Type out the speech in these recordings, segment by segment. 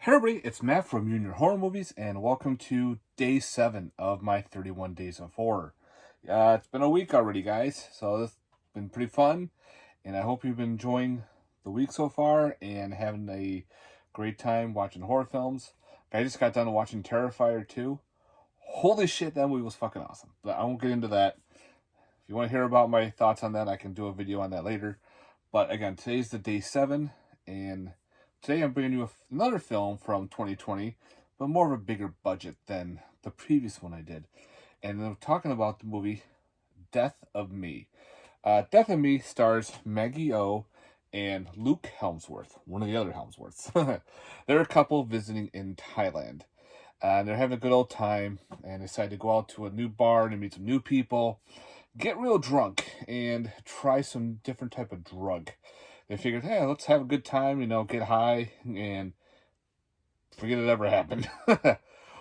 Hey everybody, it's Matt from Junior Horror Movies, and welcome to day 7 of my 31 Days of Horror. It's been a week already, guys, so it's been pretty fun, and I hope you've been enjoying the week so far and having a great time watching horror films. I just got done watching Terrifier 2. Holy shit, that movie was fucking awesome, but I won't get into that. If you want to hear about my thoughts on that, I can do a video on that later. But again, today's the day 7, and today I'm bringing you another film from 2020, but more of a bigger budget than the previous one I did. And I'm talking about the movie Death of Me. Death of Me stars Maggie O and Luke Helmsworth, one of the other Helmsworths. They're a couple visiting in Thailand. And they're having a good old time and decide to go out to a new bar to meet some new people, get real drunk, and try some different type of drug. They figured, hey, let's have a good time, get high and forget it ever happened.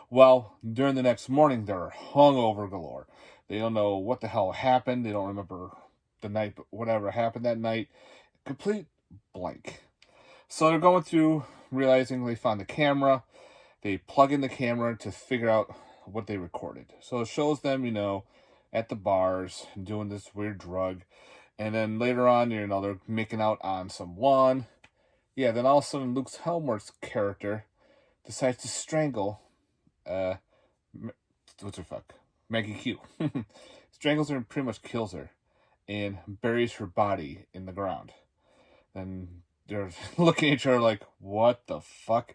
Well, during the next morning, they're hungover galore. They don't know what the hell happened. They don't remember the night, whatever happened that night. Complete blank. So they're going through, realizing they found the camera. They plug in the camera to figure out what they recorded. So it shows them, at the bars doing this weird drug. And then later on, they're making out on some lawn. Yeah, then all of a sudden, Luke Helmworth's character decides to strangle, what's her fuck? Maggie Q. Strangles her and pretty much kills her and buries her body in the ground. Then they're looking at each other like, what the fuck?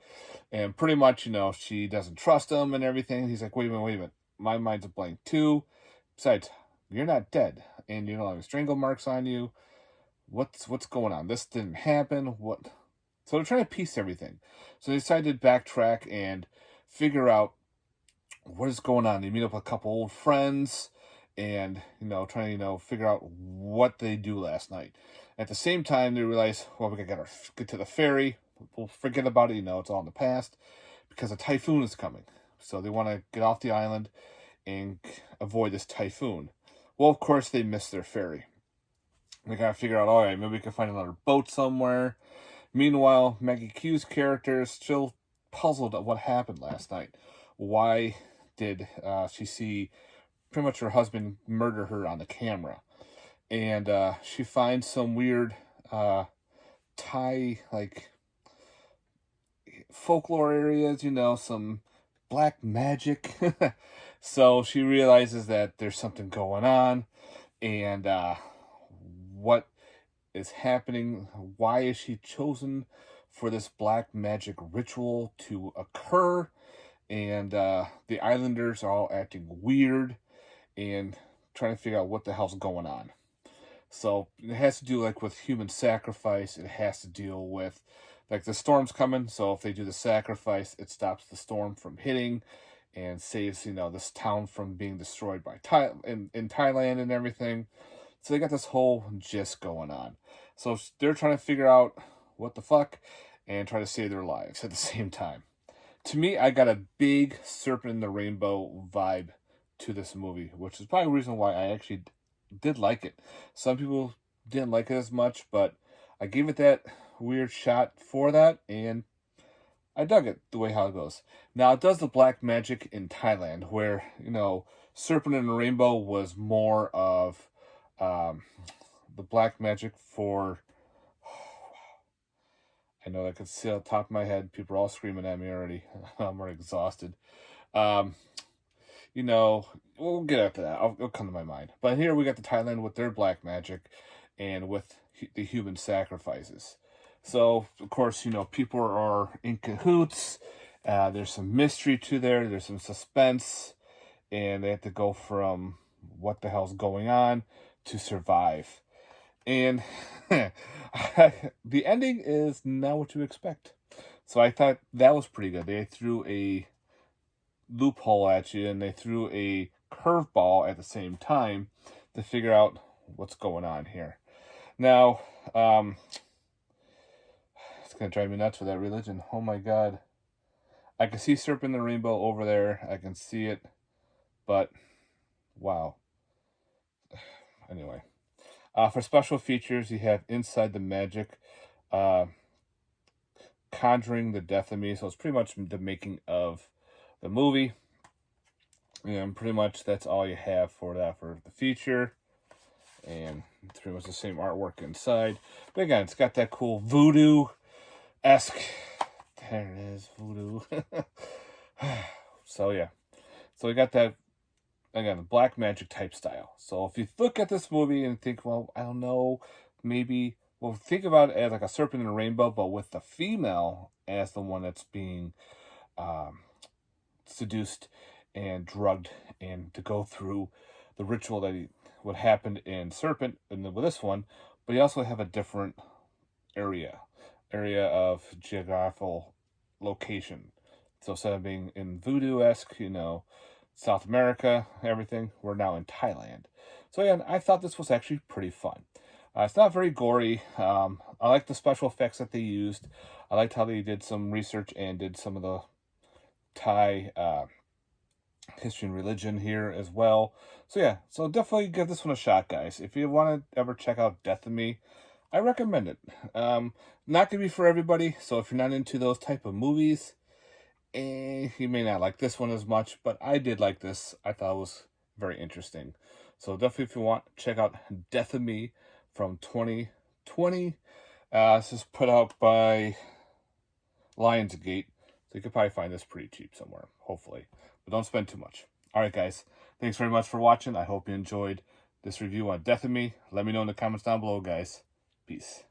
And pretty much, she doesn't trust him and everything. He's like, wait a minute. My mind's a blank too. Besides, you're not dead. And you don't have strangle marks on you. What's going on? This didn't happen. What? So they're trying to piece everything. So they decided to backtrack and figure out what is going on. They meet up with a couple old friends and, trying to, figure out what they do last night. At the same time, they realize, well, we gotta get to the ferry. We'll forget about it, it's all in the past because a typhoon is coming. So they want to get off the island and avoid this typhoon. Well, of course, they miss their ferry. They gotta figure out, all right, maybe we can find another boat somewhere. Meanwhile, Maggie Q's character is still puzzled at what happened last night. Why did she see pretty much her husband murder her on the camera? And she finds some weird Thai, folklore areas, some black magic. So she realizes that there's something going on, and what is happening, why is she chosen for this black magic ritual to occur, and the islanders are all acting weird and trying to figure out what the hell's going on. So it has to do with human sacrifice. It has to deal with the storm's coming. So if they do the sacrifice, it stops the storm from hitting and saves this town from being destroyed by in Thailand and everything. So they got this whole gist going on. So they're trying to figure out what the fuck and try to save their lives at the same time. To me, I got a big Serpent in the Rainbow vibe to this movie, which is probably the reason why I actually did like it. Some people didn't like it as much, but I gave it that weird shot for that, and I dug it the way how it goes. Now, it does the black magic in Thailand, where, Serpent in the Rainbow was more of the black magic for... I know I could see on the top of my head. People are all screaming at me already. I'm already exhausted. Um, we'll get after that. It'll come to my mind. But here we got the Thailand with their black magic and with the human sacrifices. So, of course, people are in cahoots. There's some mystery to there. There's some suspense. And they have to go from what the hell's going on to survive. And the ending is not what you expect. So I thought that was pretty good. They threw a loophole at you and they threw a curveball at the same time to figure out what's going on here. Now, it's going to drive me nuts with that religion. Oh my God. I can see Serpent in the Rainbow over there. I can see it. But, wow. Anyway. For special features, you have Inside the Magic. Conjuring the Death of Me. So it's pretty much the making of the movie. And pretty much that's all you have for that for the feature. And it's pretty much the same artwork inside. But again, it's got that cool voodoo-esque. There it is, voodoo. So yeah. So we got that, again, the black magic type style. So if you look at this movie and think, well, I don't know, maybe, well, think about it as like a serpent and a rainbow, but with the female as the one that's being seduced and drugged and to go through the ritual that what happened in Serpent and then with this one, but you also have a different area of geographical location. So instead of being in voodoo-esque, South America, everything, we're now in Thailand. So again, I thought this was actually pretty fun. It's not very gory. I like the special effects that they used. I liked how they did some research and did some of the Thai history and religion here as well. So yeah, so definitely give this one a shot, guys. If you want to ever check out Death of Me, I recommend it. Not gonna be for everybody, so if you're not into those type of movies, you may not like this one as much, but I did like this. I thought it was very interesting. So definitely, if you want, check out Death of Me from 2020. This is put out by Lionsgate, so you could probably find this pretty cheap somewhere, hopefully. But don't spend too much. All right, guys. Thanks very much for watching. I hope you enjoyed this review on Death of Me. Let me know in the comments down below, guys. Peace.